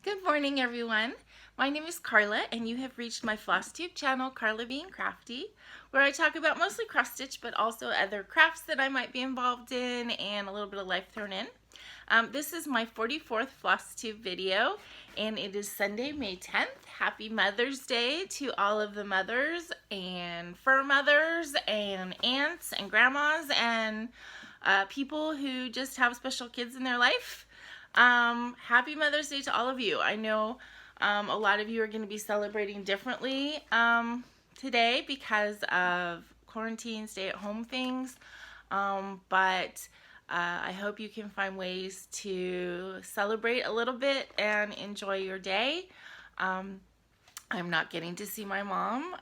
Good morning, everyone. My name is Karla, and you have reached my FlossTube channel, KarlaBeingCrafty, where I talk about mostly cross-stitch, but also other crafts that I might be involved in and a little bit of life thrown in. This is my 44th FlossTube video, and it is Sunday, May 10th. Happy Mother's Day to all of the mothers and fur mothers and aunts and grandmas and people who just have special kids in their life. Happy Mother's Day to all of you. I know a lot of you are going to be celebrating differently today because of quarantine, stay-at-home things, but I hope you can find ways to celebrate a little bit and enjoy your day. I'm not getting to see my mom.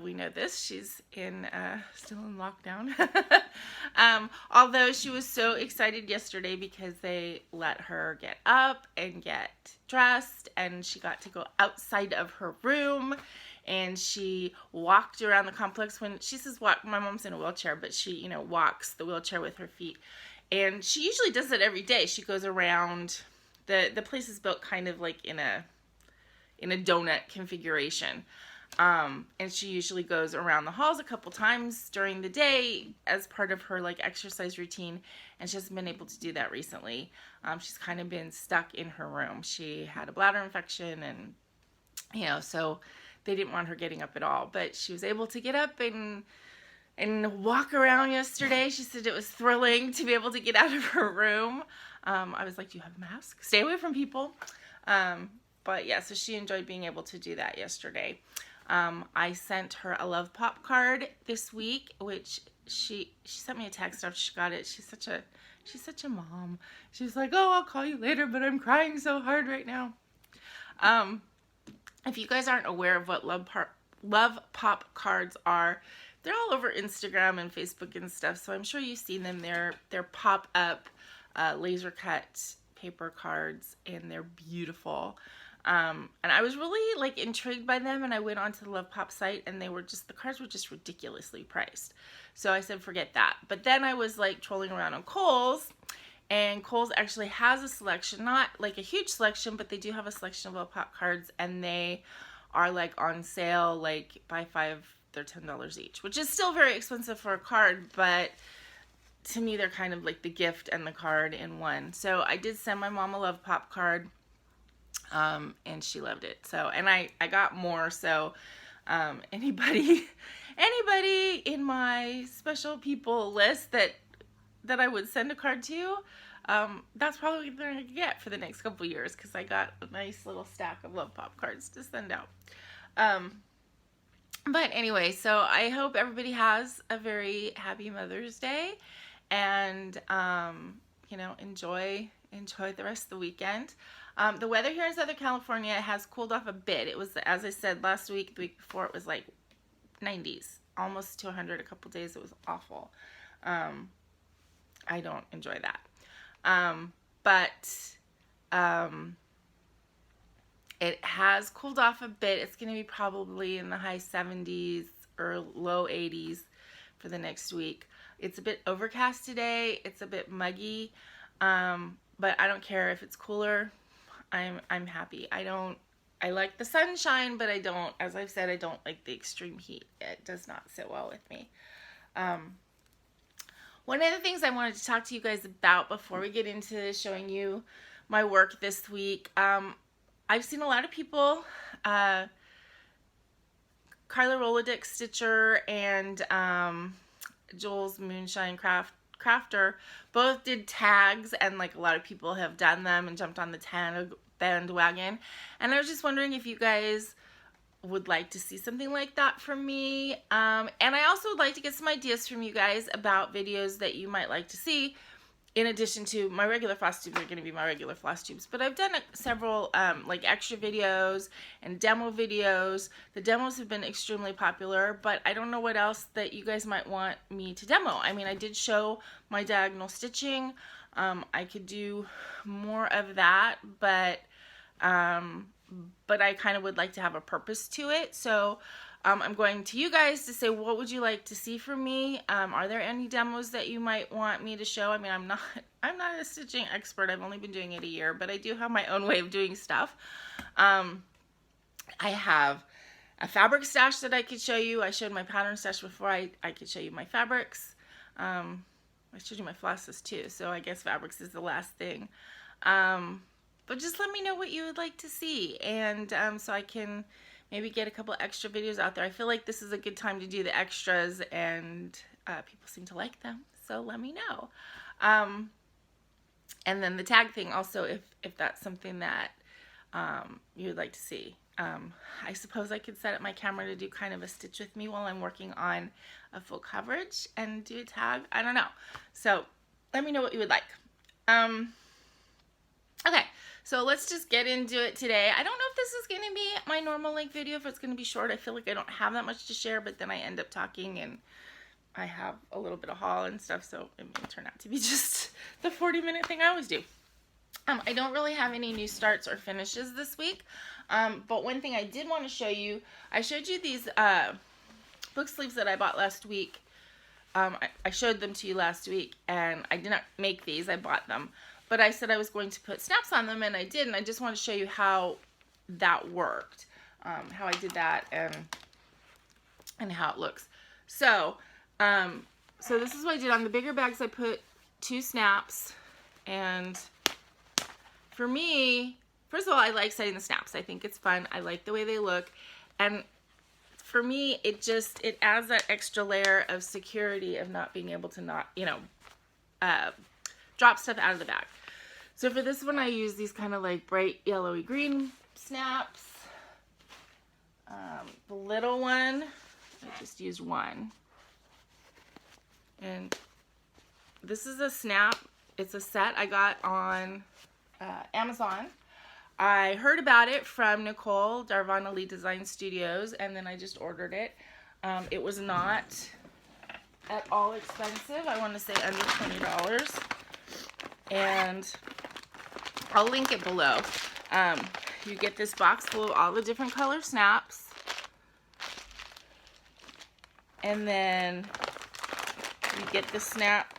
We know this. She's still in lockdown. Although she was so excited yesterday because they let her get up and get dressed, and she got to go outside of her room, and she walked around the complex. When she says walk, my mom's in a wheelchair, but she, walks the wheelchair with her feet. And she usually does it every day. She goes around, the place is built kind of like in a donut configuration. And she usually goes around the halls a couple times during the day as part of her exercise routine, and she hasn't been able to do that recently. She's kind of been stuck in her room. She had a bladder infection, and so they didn't want her getting up at all, but she was able to get up and walk around yesterday. She said it was thrilling to be able to get out of her room. I was like, do you have a mask? Stay away from people. But yeah, so she enjoyed being able to do that yesterday. I sent her a love pop card this week, which she sent me a text after she got it. She's such a mom. She's like, oh, I'll call you later, but I'm crying so hard right now. If you guys aren't aware of what love pop cards are, they're all over Instagram and Facebook and stuff, so I'm sure you've seen them. They're pop-up laser cut paper cards, and they're beautiful. And I was really intrigued by them, and I went onto the Love Pop site, and the cards were just ridiculously priced. So I said, forget that. But then I was trolling around on Kohl's, and Kohl's actually has a selection, not a huge selection, but they do have a selection of Love Pop cards, and they are on sale, buy 5, they're $10 each, which is still very expensive for a card, but to me they're kind of the gift and the card in one. So I did send my mom a Love Pop card, and she loved it. So, and I got more, so anybody in my special people list that I would send a card to, that's probably what they're going to get for the next couple years, because I got a nice little stack of Love Pop cards to send out. But anyway, so I hope everybody has a very happy Mother's Day, and enjoy the rest of the weekend. The weather here in Southern California has cooled off a bit. It was, as I said last week, the week before, it was 90s, almost to 100 a couple days. It was awful. I don't enjoy that. But it has cooled off a bit. It's going to be probably in the high 70s or low 80s for the next week. It's a bit overcast today. It's a bit muggy, but I don't care if it's cooler. I'm happy. I like the sunshine, but I don't, as I've said, I don't like the extreme heat. It does not sit well with me. One of the things I wanted to talk to you guys about before we get into showing you my work this week, I've seen a lot of people, Carla Rolodick Stitcher and Joel's Moonshine Crafter both did tags, and a lot of people have done them and jumped on the tag bandwagon. And I was just wondering if you guys would like to see something like that from me. And I also would like to get some ideas from you guys about videos that you might like to see. In addition to my regular floss tubes, are going to be my regular floss tubes. But I've done several extra videos and demo videos. The demos have been extremely popular, but I don't know what else that you guys might want me to demo. I mean, I did show my diagonal stitching. I could do more of that, but I kind of would like to have a purpose to it. So I'm going to you guys to say, what would you like to see from me? Are there any demos that you might want me to show? I mean, I'm not a stitching expert. I've only been doing it a year, but I do have my own way of doing stuff. I have a fabric stash that I could show you. I showed my pattern stash before. I could show you my fabrics. I showed you my flosses too, so I guess fabrics is the last thing. But just let me know what you would like to see, and so I can maybe get a couple extra videos out there. I feel like this is a good time to do the extras, and people seem to like them, so let me know. And then the tag thing also, if that's something that you would like to see. I suppose I could set up my camera to do kind of a stitch with me while I'm working on a full coverage and do a tag. I don't know. So let me know what you would like. Okay, so let's just get into it today. I don't know if this is going to be my normal length video, if it's going to be short. I feel like I don't have that much to share, but then I end up talking and I have a little bit of haul and stuff, so it may turn out to be just the 40-minute thing I always do. I don't really have any new starts or finishes this week, but one thing I did want to show you, I showed you these book sleeves that I bought last week. I showed them to you last week, and I did not make these, I bought them, but I said I was going to put snaps on them, and I did, and I just want to show you how that worked, how I did that, and how it looks. So this is what I did. On the bigger bags I put 2 snaps, and for me, first of all, I like setting the snaps. I think it's fun. I like the way they look. And for me, it adds that extra layer of security of not being able to drop stuff out of the bag. So for this one, I use these kind of like bright yellowy green snaps. The little one, I just used one. And this is a snap. It's a set I got on Amazon. I heard about it from Nicole, Darvana Lee Design Studios, and then I just ordered it. It was not at all expensive. I want to say under $20. And I'll link it below. You get this box full of all the different color snaps. And then you get the snap,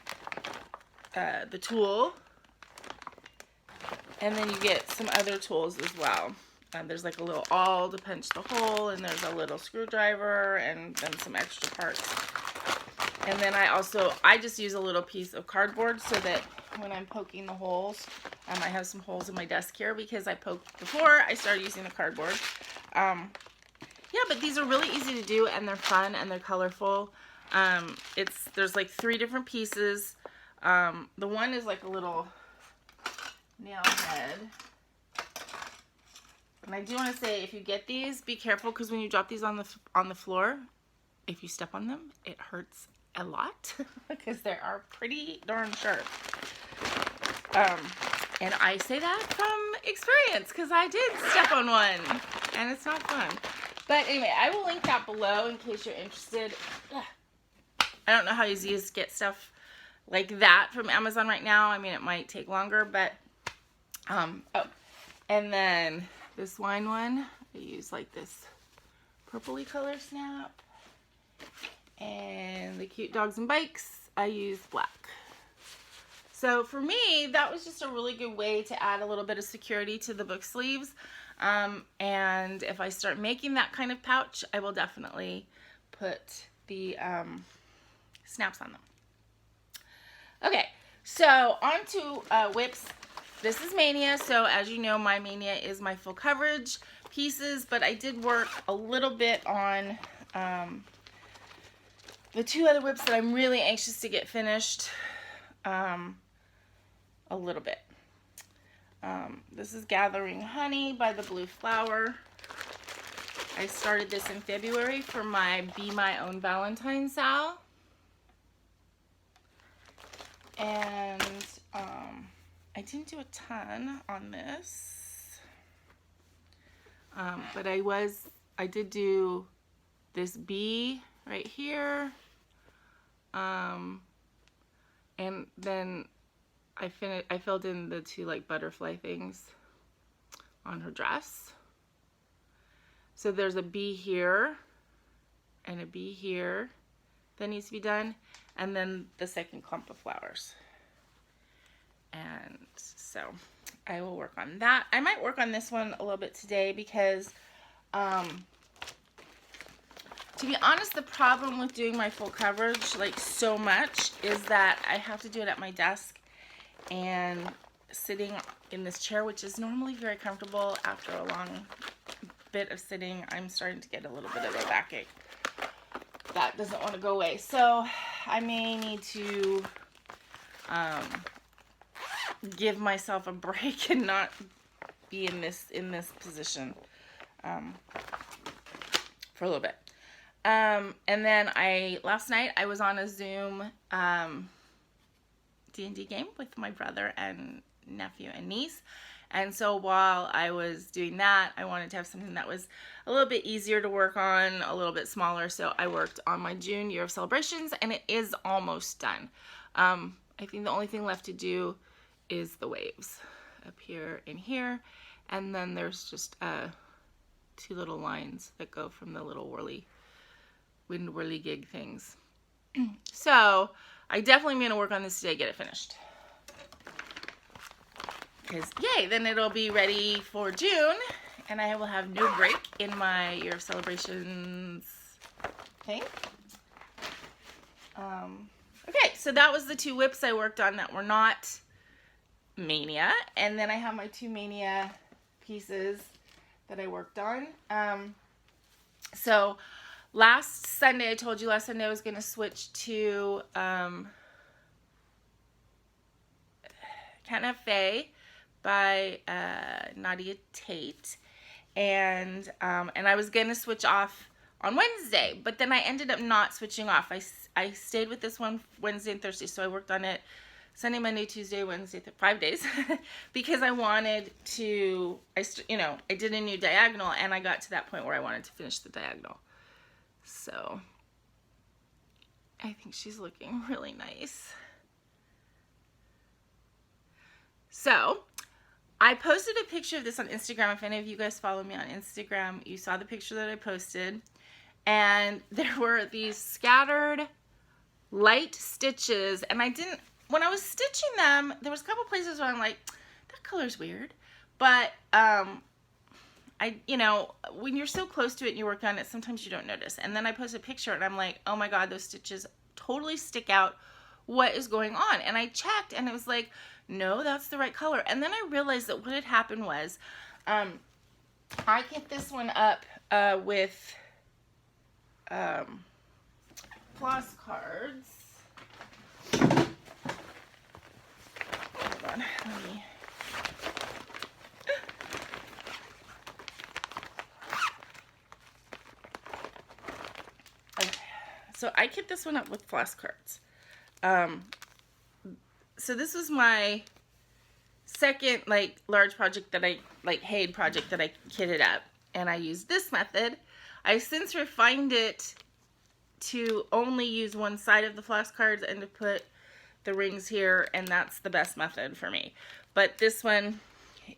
the tool. And then you get some other tools as well. There's like a little awl to punch the hole, and there's a little screwdriver, and then some extra parts. And then I just use a little piece of cardboard so that when I'm poking the holes, I have some holes in my desk here because I poked before I started using the cardboard. Yeah, but these are really easy to do, and they're fun, and they're colorful. There's like 3 different pieces. The one is like a little nail head, and I do want to say, if you get these, be careful, because when you drop these on the floor, if you step on them, it hurts a lot because they are pretty darn sharp. And I say that from experience because I did step on one, and it's not fun. But anyway, I will link that below in case you're interested. I don't know how easy it is to get stuff like that from Amazon right now. I mean, it might take longer, but oh, and then this wine one, I use like this purpley color snap, and the cute dogs and bikes, I use black. So for me, that was just a really good way to add a little bit of security to the book sleeves, and if I start making that kind of pouch, I will definitely put the snaps on them. Okay, so on to whips. This is Mania, so as you know, my Mania is my full coverage pieces, but I did work a little bit on the 2 other whips that I'm really anxious to get finished, a little bit. This is Gathering Honey by the Blue Flower. I started this in February for my Be My Own Valentine sale. And I didn't do a ton on this, but I did do this bee right here, and then I filled in the 2 like butterfly things on her dress. So there's a bee here and a bee here that needs to be done, and then the second clump of flowers. And so I will work on that. I might work on this one a little bit today because, to be honest, the problem with doing my full coverage like so much is that I have to do it at my desk and sitting in this chair, which is normally very comfortable. After a long bit of sitting, I'm starting to get a little bit of a backache. That doesn't want to go away. So I may need to give myself a break and not be in this position for a little bit. And then last night I was on a Zoom D&D game with my brother and nephew and niece. And so while I was doing that, I wanted to have something that was a little bit easier to work on, a little bit smaller. So I worked on my June year of celebrations, and it is almost done. I think the only thing left to do is the waves up here and here. And then there's just 2 little lines that go from the little wind whirligig things. So I definitely am going to work on this today, get it finished. Because, yay, then it'll be ready for June, and I will have no break in my year of celebrations thing. Okay, so that was the 2 whips I worked on that were not Mania, and then I have my 2 Mania pieces that I worked on. So last Sunday, I told you last Sunday I was going to switch to Kintsugi Heart by Nadia Tate, and I was going to switch off on Wednesday, but then I ended up not switching off. I stayed with this one Wednesday and Thursday, so I worked on it Sunday, Monday, Tuesday, Wednesday, 5 days, because I wanted to, I did a new diagonal, and I got to that point where I wanted to finish the diagonal. So I think she's looking really nice. So I posted a picture of this on Instagram. If any of you guys follow me on Instagram, you saw the picture that I posted. And there were these scattered light stitches. And when I was stitching them, there was a couple places where I'm like, that color's weird. But, when you're so close to it and you work on it, sometimes you don't notice. And then I posted a picture and I'm like, oh my God, those stitches totally stick out. What is going on? And I checked and it was like, no, that's the right color. And then I realized that what had happened was I get this one up with floss cards. Hold on, let me. Okay, so I kit this one up with floss cards. So this was my second large project that Haid project that I kitted up, and I used this method. I've since refined it to only use one side of the floss cards and to put the rings here, and that's the best method for me. But this one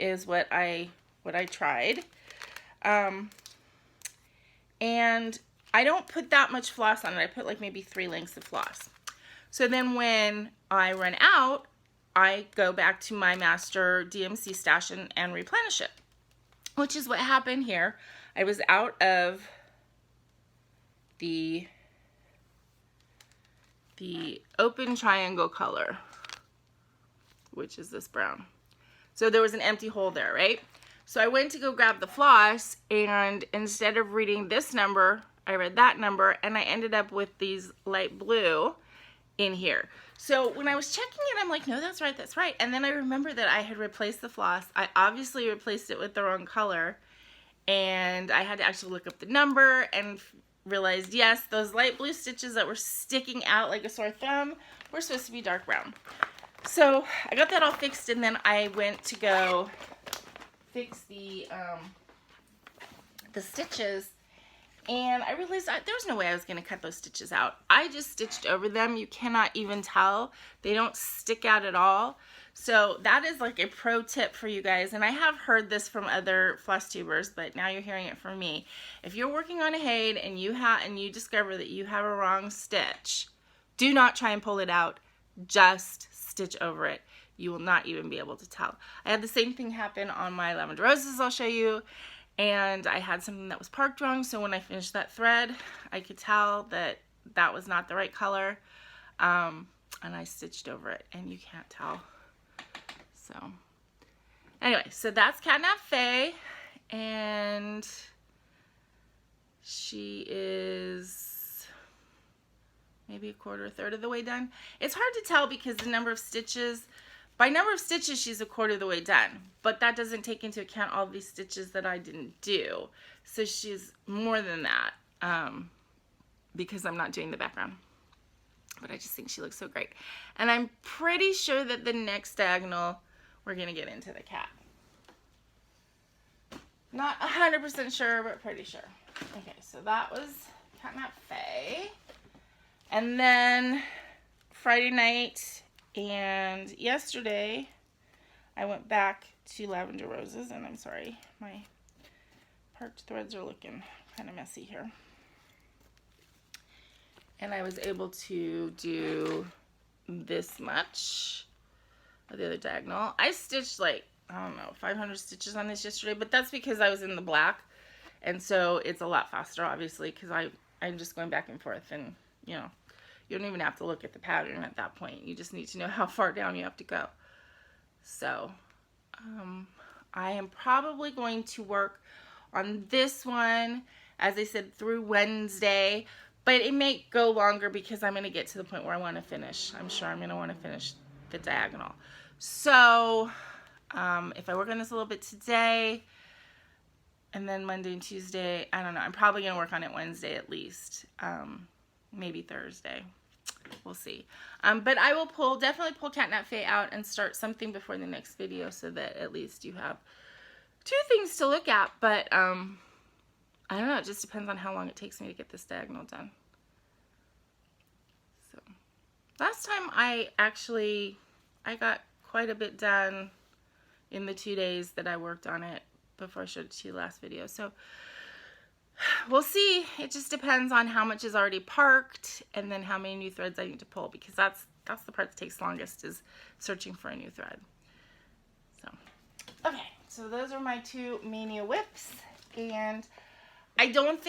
is what I tried. And I don't put that much floss on it. I put like maybe 3 lengths of floss. So then when I run out, I go back to my master DMC stash and replenish it, which is what happened here. I was out of the open triangle color, which is this brown. So there was an empty hole there, right? So I went to go grab the floss, and instead of reading this number, I read that number, and I ended up with these light blue in here. So when I was checking it, I'm like, no, that's right, that's right. And then I remember that I had replaced the floss. I obviously replaced it with the wrong color, and I had to actually look up the number and realized, yes, those light blue stitches that were sticking out like a sore thumb were supposed to be dark brown. So I got that all fixed, and then I went to go fix the stitches, and I realized there was no way I was going to cut those stitches out. I just stitched over them. You cannot even tell. They don't stick out at all. So that is like a pro tip for you guys, and I have heard this from other floss tubers, but now you're hearing it from me. If you're working on a Haid and you discover that you have a wrong stitch, do not try and pull it out. Just stitch over it. You will not even be able to tell. I had the same thing happen on my lavender roses I'll show you, and I had something that was parked wrong, so when I finished that thread, I could tell that that was not the right color, and I stitched over it, and you can't tell. So anyway, so that's Kreinik Mfg, and she is maybe a quarter, a third of the way done. It's hard to tell because the number of stitches, by number of stitches, she's a quarter of the way done, but that doesn't take into account all these stitches that I didn't do. So she's more than that, because I'm not doing the background. But I just think she looks so great. And I'm pretty sure that the next diagonal, we're gonna get into the cat. Not 100% sure, but pretty sure. Okay, so that was Kreinik Mfg. And then Friday night and yesterday, I went back to Lavender Roses, and I'm sorry, my parked threads are looking kind of messy here. And I was able to do this much of the other diagonal. I stitched like, I don't know, 500 stitches on this yesterday, but that's because I was in the black, and so it's a lot faster, obviously, because I'm just going back and forth, and you know, you don't even have to look at the pattern at that point. You just need to know how far down you have to go. So I am probably going to work on this one, as I said, through Wednesday, but it may go longer because I'm going to get to the point where I want to finish. I'm sure I'm going to want to finish the diagonal. So if I work on this a little bit today, and then Monday and Tuesday, I don't know. I'm probably going to work on it Wednesday at least. Maybe Thursday. We'll see. But I will definitely pull Kreinik Mfg out and start something before the next video so that at least you have 2 things to look at. But I don't know. It just depends on how long it takes me to get this diagonal done. So last time I got quite a bit done in the 2 days that I worked on it before I showed it to you last video. So we'll see. It just depends on how much is already parked and then how many new threads I need to pull, because that's the part that takes longest, is searching for a new thread. So okay, so those are my 2 Mania whips, and I don't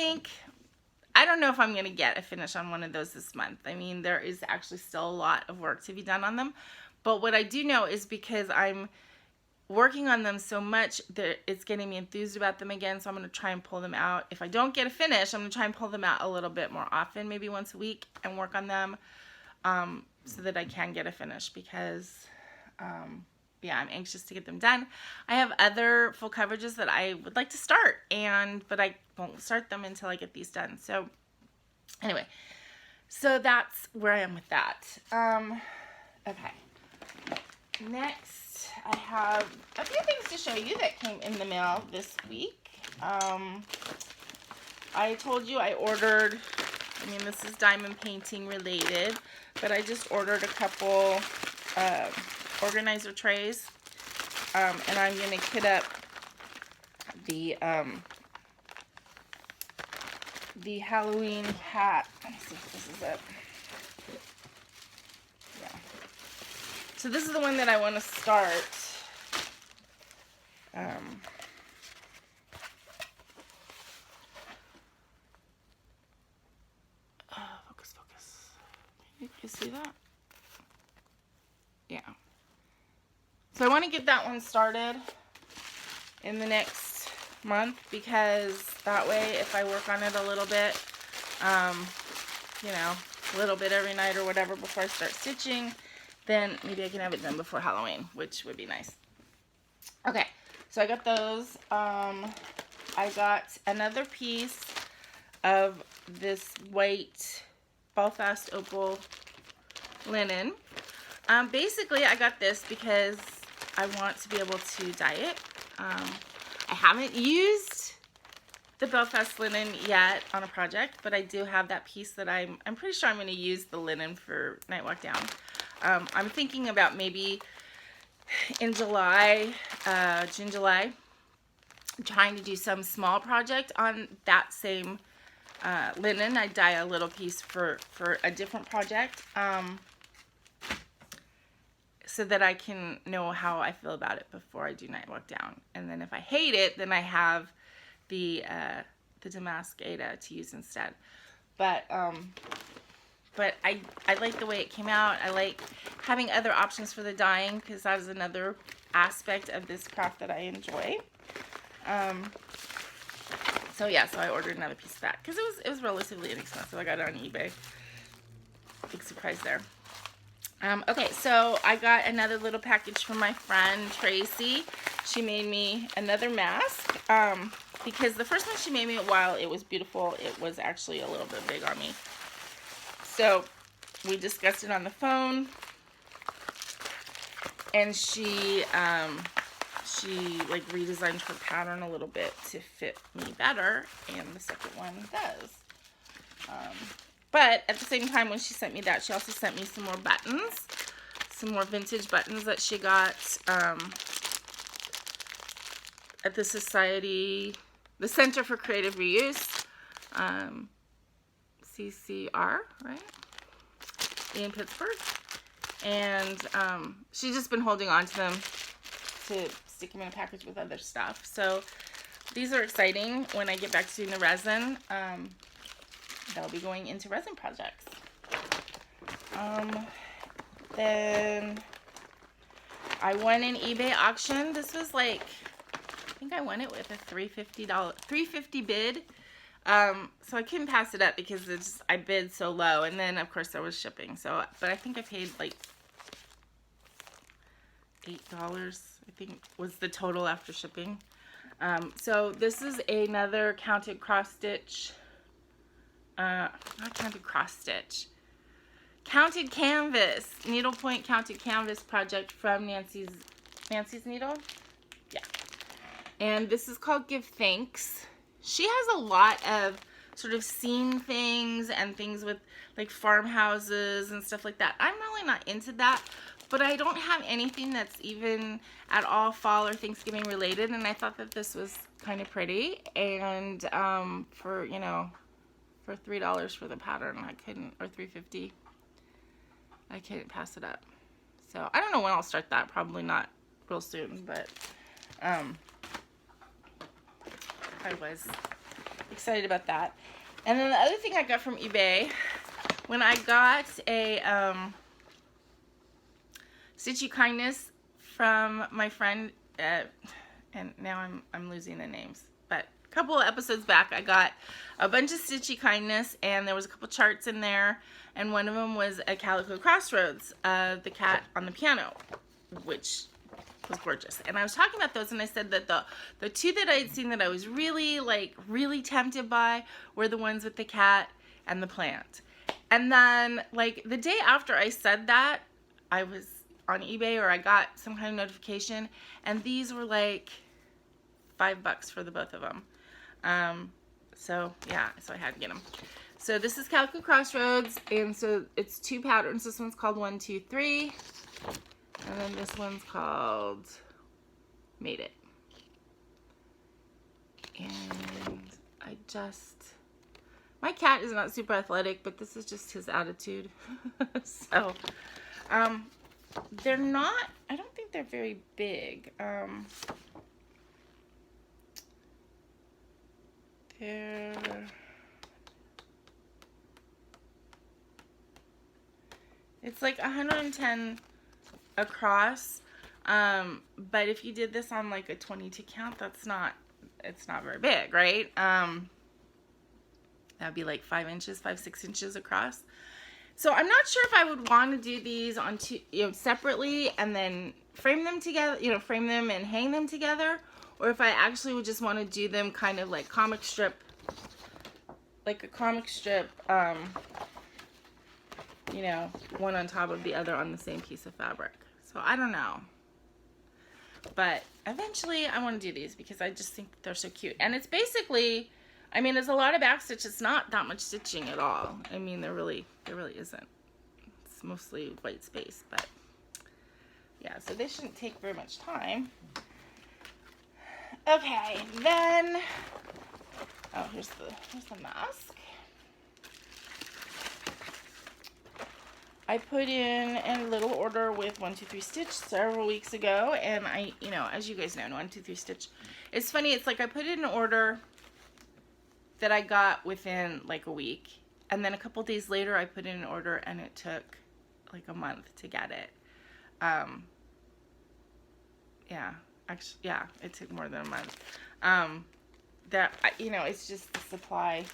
know if I'm going to get a finish on one of those this month. I mean, there is actually still a lot of work to be done on them, but what I do know is because I'm working on them so much that it's getting me enthused about them again, so I'm going to try and pull them out. If I don't get a finish, I'm going to try and pull them out a little bit more often, maybe once a week, and work on them so that I can get a finish, because yeah, I'm anxious to get them done. I have other full coverages that I would like to start, but I won't start them until I get these done. So anyway, so that's where I am with that. Okay, next I have a few things to show you that came in the mail this week. I told you I ordered, I mean, this is diamond painting related, but I just ordered a couple organizer trays, and I'm going to kit up the Halloween hat. Let me see if this is it. Yeah. So this is the one that I want to start. Focus. Can you see that? Yeah. So I want to get that one started in the next month, because that way if I work on it a little bit, you know, a little bit every night or whatever before I start stitching, then maybe I can have it done before Halloween, which would be nice. Okay, so I got those. I got another piece of this white Belfast opal linen. Basically, I got this because I want to be able to dye it. I haven't used the Belfast linen yet on a project, but I do have that piece that I'm pretty sure I'm going to use the linen for Night Walk Down. I'm thinking about maybe in July, June, July, trying to do some small project on that same linen. I dye a little piece for a different project. so that I can know how I feel about it before I do night walk down. And then if I hate it, then I have the damask aida to use instead. But I like the way it came out. I like having other options for the dyeing, because that is another aspect of this craft that I enjoy. So yeah, so I ordered another piece of that because it was relatively inexpensive. I got it on eBay. Big surprise there. Okay, so I got another little package from my friend Tracy. She made me another mask because the first one she made me, while it was beautiful, it was actually a little bit big on me. So we discussed it on the phone, and she like redesigned her pattern a little bit to fit me better, and the second one does. But at the same time, when she sent me that, she also sent me some more buttons, some more vintage buttons that she got at the Society, the Center for Creative Reuse, CCR, right, in Pittsburgh. And she's just been holding on to them to stick them in a package with other stuff. So these are exciting. When I get back to doing the resin, they'll be going into resin projects. Then I won an eBay auction. This was like, I think I won it with a $350 bid. So I couldn't pass it up because I bid so low, and then of course there was shipping. So, but I think I paid like $8, I think was the total after shipping. So this is another counted cross stitch, not counted cross stitch, counted canvas, needlepoint counted canvas project from Nancy's Needle. Yeah. And this is called Give Thanks. She has a lot of sort of scene things and things with like farmhouses and stuff like that. I'm really not into that, but I don't have anything that's even at all fall or Thanksgiving related, and I thought that this was kind of pretty. And for, you know, for $3 for the pattern, I couldn't, or $3.50, I couldn't pass it up. So I don't know when I'll start that. Probably not real soon, but I was excited about that. And then the other thing I got from eBay, when I got a Stitchy Kindness from my friend, and now I'm losing the names, but a couple of episodes back I got a bunch of Stitchy Kindness, and there was a couple charts in there, and one of them was a Calico Crossroads, the cat on the piano, which was gorgeous. And I was talking about those, and I said that the two that I had seen that I was really tempted by were the ones with the cat and the plant. And then like the day after I said that, I was on eBay, or I got some kind of notification, and these were like $5 for the both of them. So yeah, so I had to get them. So this is Calico Crossroads, and so it's two patterns. This one's called 1, 2, 3. And then this one's called Made It. And my cat is not super athletic, but this is just his attitude. So, they're not, I don't think they're very big. It's like 110 across, but if you did this on like a 22 count, it's not very big, right? That'd be like 5 inches, 5-6 inches across. So I'm not sure if I would want to do these on two, separately, and then frame them together, frame them and hang them together, or if I actually would just want to do them kind of like comic strip, like a comic strip, one on top of the other on the same piece of fabric. So I don't know, but eventually I want to do these because I just think they're so cute. And it's basically, I mean, there's a lot of back stitch. It's not that much stitching at all. I mean, there really isn't. It's mostly white space, but yeah, so they shouldn't take very much time. Okay, then, oh, here's the mask. I put in a little order with 123 Stitch several weeks ago, and I, you know, as you guys know, 123 Stitch. It's funny, it's like I put in an order that I got within like a week, and then a couple days later I put in an order and it took like a month to get it. Yeah, actually, yeah, it took more than a month. You know, it's just the supply.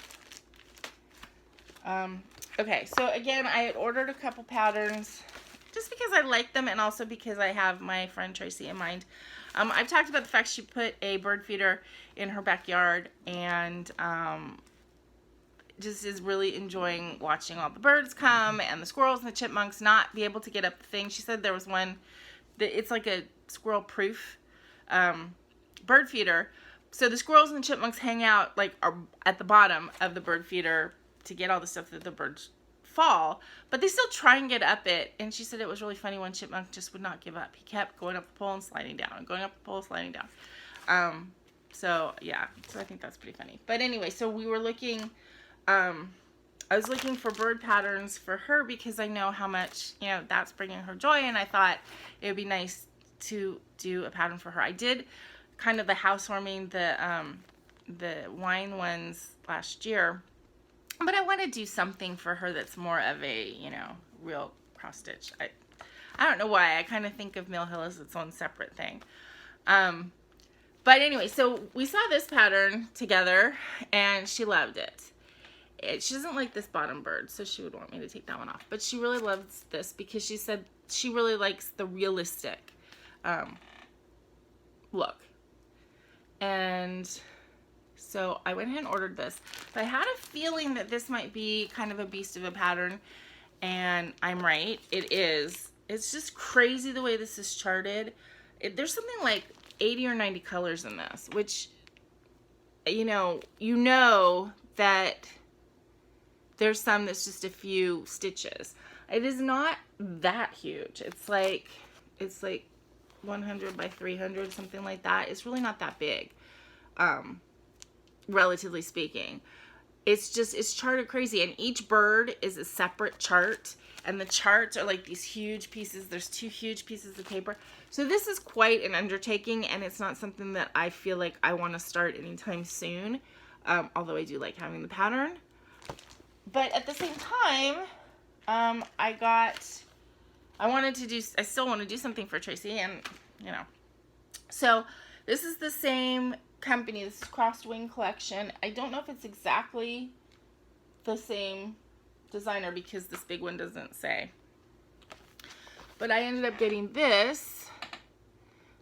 Okay, so again, I had ordered a couple patterns just because I like them and also because I have my friend Tracy in mind. I've talked about the fact she put a bird feeder in her backyard and just is really enjoying watching all the birds come and the squirrels and the chipmunks not be able to get up the thing. She said there was one that it's like a squirrel proof bird feeder. So the squirrels and chipmunks hang out like at the bottom of the bird feeder to get all the stuff that the birds fall, but they still try and get up it. And she said it was really funny, one chipmunk just would not give up. He kept going up the pole and sliding down and going up the pole, sliding down. So yeah, so I think that's pretty funny. But anyway, so we were looking, I was looking for bird patterns for her because I know how much, you know, that's bringing her joy, and I thought it would be nice to do a pattern for her. I did kind of the housewarming, the wine ones last year, but I want to do something for her that's more of a, you know, real cross stitch. I don't know why. I kind of think of Mill Hill as its own separate thing. But anyway, so we saw this pattern together and she loved it. She doesn't like this bottom bird, so she would want me to take that one off. But she really loves this because she said she really likes the realistic look. And so I went ahead and ordered this. But I had a feeling that this might be kind of a beast of a pattern, and I'm right. It is. It's just crazy the way this is charted. There's something like 80 or 90 colors in this, which, you know that there's some that's just a few stitches. It is not that huge. It's like 100 by 300, something like that. It's really not that big, relatively speaking. It's charted crazy, and each bird is a separate chart, and the charts are like these huge pieces. There's 2 huge pieces of paper. So this is quite an undertaking, and it's not something that I feel like I want to start anytime soon, although I do like having the pattern. But at the same time, I still want to do something for Tracy, and, you know. So this is the same company. This is Crossed Wing Collection. I don't know if it's exactly the same designer because this big one doesn't say. But I ended up getting this,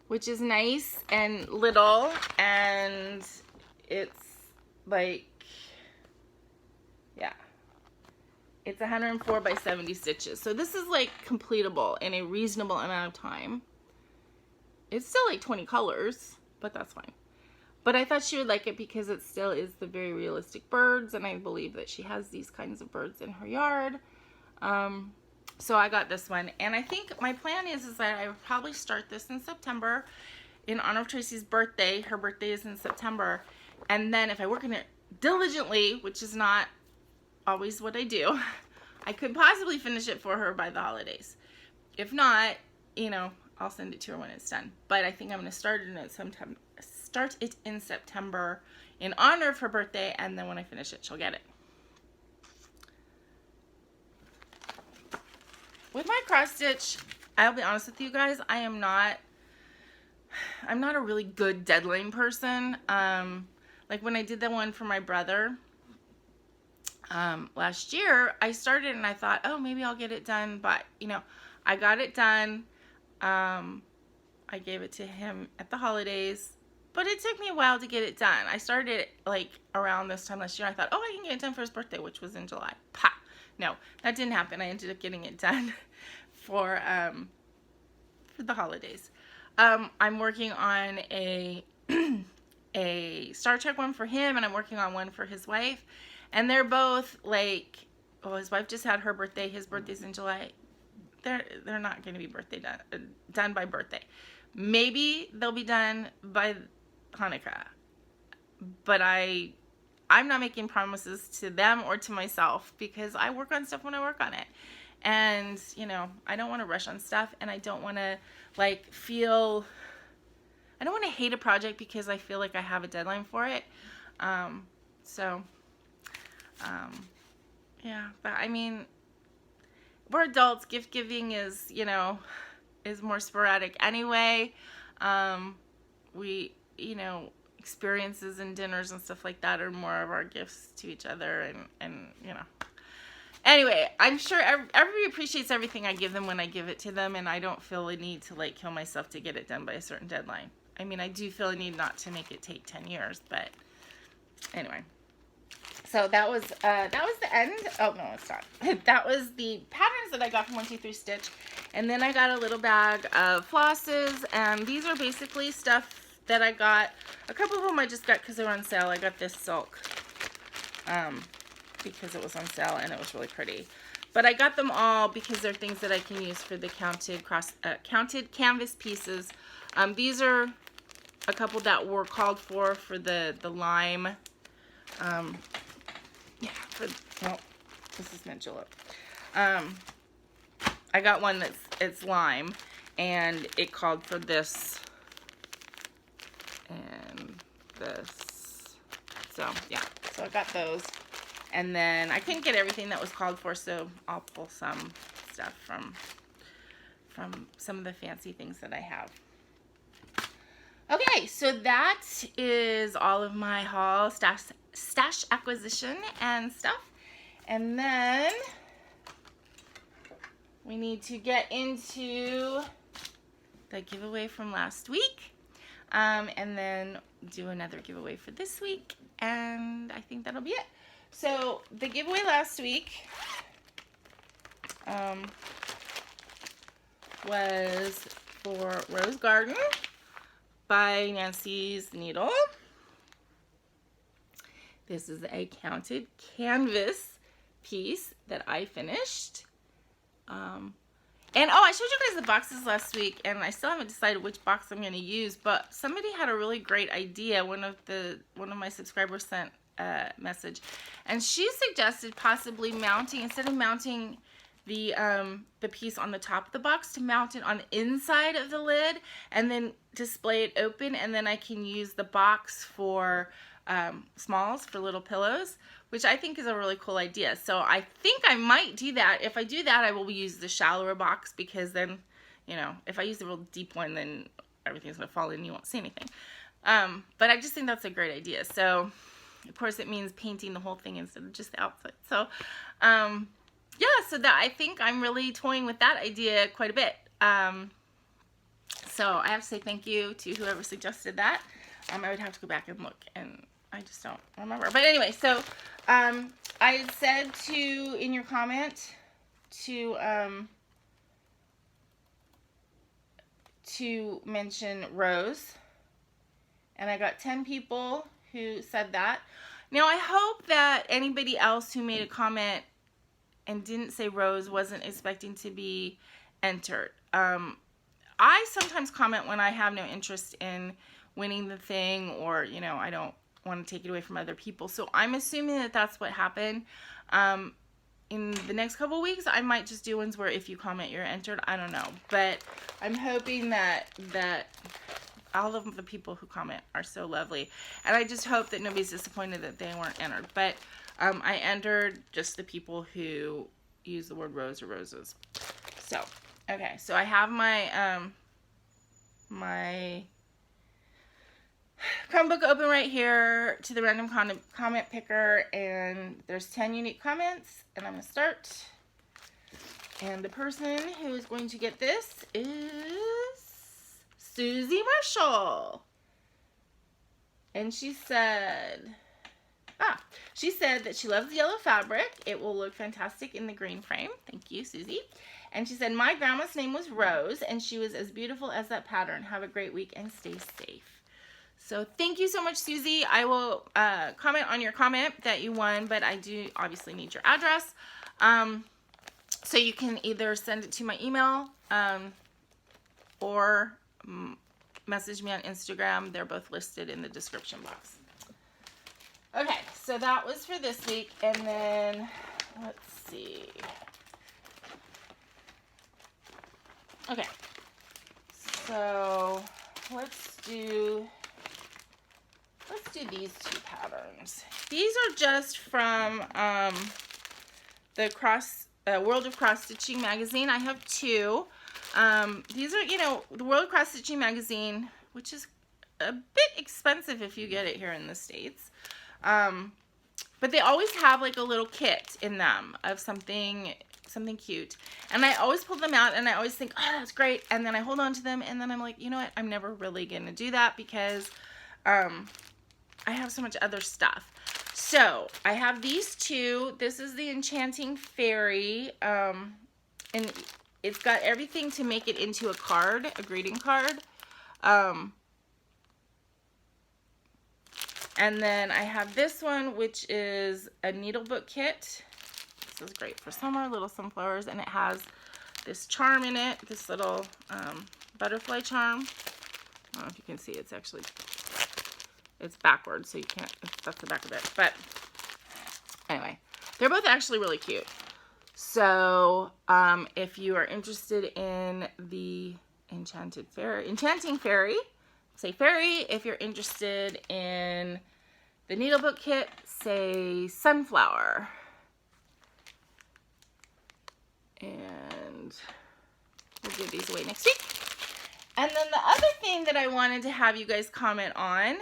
which is nice and little, and it's like, yeah, it's 104 by 70 stitches. So this is like completable in a reasonable amount of time. It's still like 20 colors, but that's fine. But I thought she would like it because it still is the very realistic birds, and I believe that she has these kinds of birds in her yard. So I got this one, and I think my plan is that I would probably start this in September in honor of Tracy's birthday. Her birthday is in September, and then if I work in it diligently, which is not always what I do, I could possibly finish it for her by the holidays. If not, you know, I'll send it to her when it's done. But I think I'm going to start it in September in honor of her birthday, and then when I finish it, she'll get it. With my cross stitch, I'll be honest with you guys, I'm not a really good deadline person. Like when I did the one for my brother last year, I started and I thought, oh, maybe I'll get it done. But, you know, I got it done. I gave it to him at the holidays, but it took me a while to get it done. I started it like around this time last year. I thought, oh, I can get it done for his birthday, which was in July. Pa! No, that didn't happen. I ended up getting it done for the holidays. I'm working on a Star Trek one for him, and I'm working on one for his wife, and they're both like, oh, his wife just had her birthday. His birthday's in July. They're not going to be done by birthday. Maybe they'll be done by Hanukkah, but I'm not making promises to them or to myself because I work on stuff when I work on it. And, you know, I don't want to rush on stuff, and I don't want to, like, I don't want to hate a project because I feel like I have a deadline for it. Yeah, but I mean, we're adults. Gift giving is, you know, is more sporadic anyway. We, you know, experiences and dinners and stuff like that are more of our gifts to each other, and you know. Anyway, I'm sure everybody appreciates everything I give them when I give it to them, and I don't feel a need to, like, kill myself to get it done by a certain deadline. I mean, I do feel a need not to make it take 10 years, but anyway. So that was the end. Oh, no, it's not. That was the patterns that I got from 123 Stitch. And then I got a little bag of flosses, and these are basically stuff that I got. A couple of them I just got because they were on sale. I got this silk because it was on sale and it was really pretty. But I got them all because they're things that I can use for the counted canvas pieces. These are a couple that were called for the lime. Yeah, well, this is meant to look. I got one it's lime, and it called for this and this. So yeah, so I got those, and then I couldn't get everything that was called for, so I'll pull some stuff from some of the fancy things that I have. Okay, so that is all of my haul, stash acquisition and stuff. And then we need to get into the giveaway from last week. And then do another giveaway for this week. And I think that'll be it. So the giveaway last week was for Rose Garden by Nancy's Needle. This is a counted canvas piece that I finished. And oh, I showed you guys the boxes last week, and I still haven't decided which box I'm going to use, but somebody had a really great idea. One of my subscribers sent a message, and she suggested possibly mounting, instead of mounting the piece on the top of the box, to mount it on the inside of the lid and then display it open, and then I can use the box for smalls, for little pillows, which I think is a really cool idea. So I think I might do that. If I do that, I will use the shallower box, because then, you know, if I use the real deep one, then everything's going to fall in and you won't see anything. But I just think that's a great idea. So, of course, it means painting the whole thing instead of just the outside. So, yeah, so that I think I'm really toying with that idea quite a bit. So I have to say thank you to whoever suggested that. I would have to go back and look, and I just don't remember. But anyway, so I said in your comment to mention Rose, and I got 10 people who said that. Now I hope that anybody else who made a comment and didn't say Rose wasn't expecting to be entered. I sometimes comment when I have no interest in winning the thing, or, you know, I don't want to take it away from other people. So I'm assuming that that's what happened. In the next couple weeks, I might just do ones where if you comment, you're entered. I don't know. But I'm hoping that all of the people who comment are so lovely. And I just hope that nobody's disappointed that they weren't entered. But I entered just the people who use the word rose or roses. So, okay. So I have my my Chromebook open right here to the random comment picker, and there's 10 unique comments, and I'm going to start. And the person who is going to get this is Susie Marshall. And she said that she loves yellow fabric. It will look fantastic in the green frame. Thank you, Susie. And she said, my grandma's name was Rose, and she was as beautiful as that pattern. Have a great week and stay safe. So thank you so much, Susie. I will comment on your comment that you won, but I do obviously need your address. So you can either send it to my email or message me on Instagram. They're both listed in the description box. Okay, so that was for this week. And then, let's see. Okay, so let's do these two patterns. These are just from the World of Cross Stitching magazine. I have two. These are, you know, the World of Cross Stitching magazine, which is a bit expensive if you get it here in the States. But they always have like a little kit in them of something cute. And I always pull them out and I always think, oh, that's great. And then I hold on to them and then I'm like, you know what? I'm never really going to do that because I have so much other stuff. So I have these two. This is the Enchanting Fairy. And it's got everything to make it into a card, a greeting card. And then I have this one, which is a needlebook kit. This is great for summer, little sunflowers, and it has this charm in it, this little butterfly charm. I don't know if you can see, it's backwards, so you can't, that's the back of it. But anyway, they're both actually really cute. So if you are interested in the Enchanting Fairy, say fairy. If you're interested in the needlebook kit, say sunflower. And we'll give these away next week. And then the other thing that I wanted to have you guys comment on,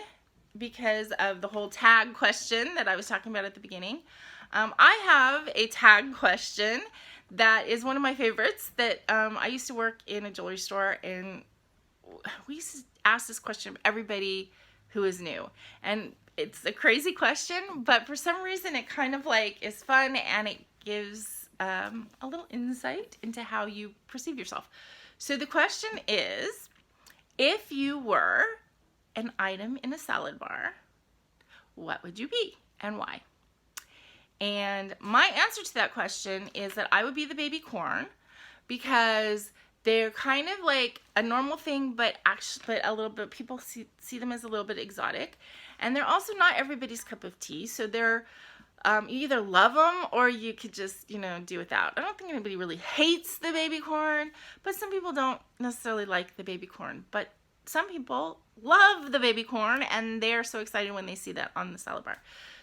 because of the whole tag question that I was talking about at the beginning, I have a tag question that is one of my favorites that I used to work in a jewelry store, and we used to ask this question of everybody who is new. And it's a crazy question, but for some reason it kind of like is fun and it gives a little insight into how you perceive yourself. So the question is, if you were an item in a salad bar, what would you be and why? And my answer to that question is that I would be the baby corn, because they're kind of like a normal thing, but a little bit, people see them as a little bit exotic. And they're also not everybody's cup of tea. So they're, you either love them or you could just, you know, do without. I don't think anybody really hates the baby corn, but some people don't necessarily like the baby corn. But some people love the baby corn and they're so excited when they see that on the salad bar.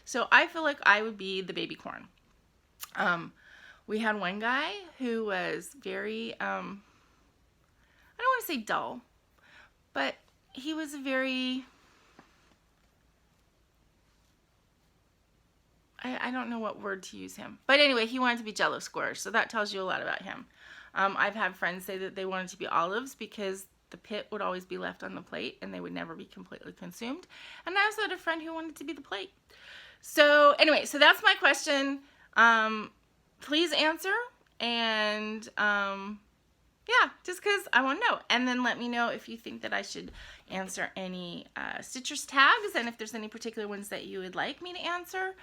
So I feel like I would be the baby corn. We had one guy who was very, I don't want to say dull, but he was very, I don't know what word to use him. But anyway, he wanted to be Jell-O squares, so that tells you a lot about him. I've had friends say that they wanted to be olives because the pit would always be left on the plate and they would never be completely consumed. And I also had a friend who wanted to be the plate. So anyway, so that's my question. Please answer, and yeah, just because I want to know. And then let me know if you think that I should answer any stitchers tags, and if there's any particular ones that you would like me to answer.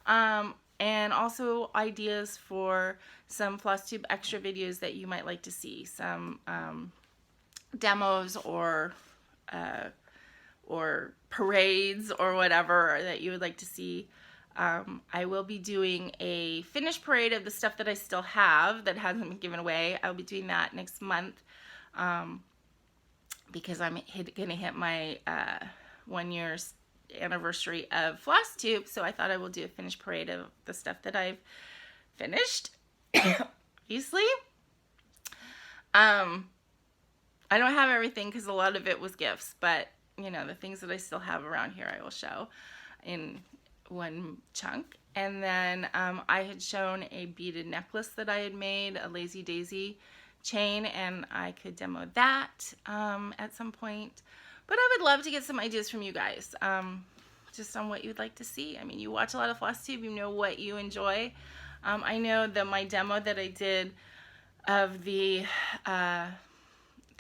And also ideas for some FlossTube extra videos that you might like to see. Some demos or parades or whatever that you would like to see. I will be doing a finished parade of the stuff that I still have that hasn't been given away. I'll be doing that next month because I'm going to hit my 1 year anniversary of FlossTube, so I thought I will do a finished parade of the stuff that I've finished. Obviously. I don't have everything because a lot of it was gifts, but you know, the things that I still have around here I will show in one chunk. And then I had shown a beaded necklace that I had made, a Lazy Daisy chain, and I could demo that at some point. But I would love to get some ideas from you guys, just on what you'd like to see. I mean, you watch a lot of FlossTube, you know what you enjoy. I know that my demo that I did of the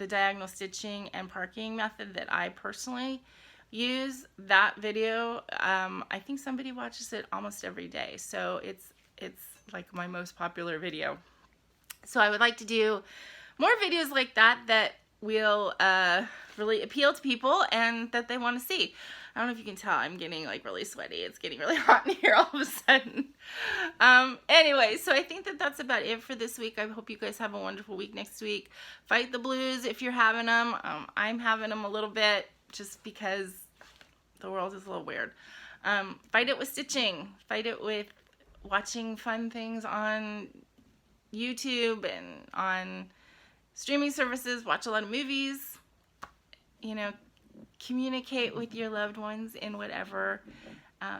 diagonal stitching and parking method that I personally use, that video, I think somebody watches it almost every day. So it's like my most popular video. So I would like to do more videos like that will really appeal to people and that they want to see. I don't know if you can tell, I'm getting like really sweaty. It's getting really hot in here all of a sudden. Anyway, so I think that that's about it for this week. I hope you guys have a wonderful week next week. Fight the blues if you're having them. I'm having them a little bit just because the world is a little weird. Fight it with stitching. Fight it with watching fun things on YouTube and on streaming services. Watch a lot of movies. You know, communicate with your loved ones in whatever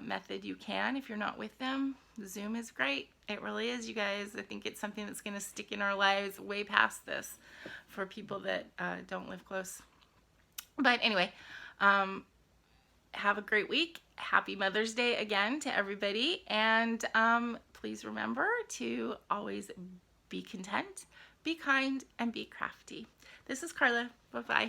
method you can. If you're not with them, Zoom is great. It really is, you guys. I think it's something that's going to stick in our lives way past this for people that don't live close. But anyway, have a great week. Happy Mother's Day again to everybody. And please remember to always be content, be kind, and be crafty. This is Karla. Bye-bye.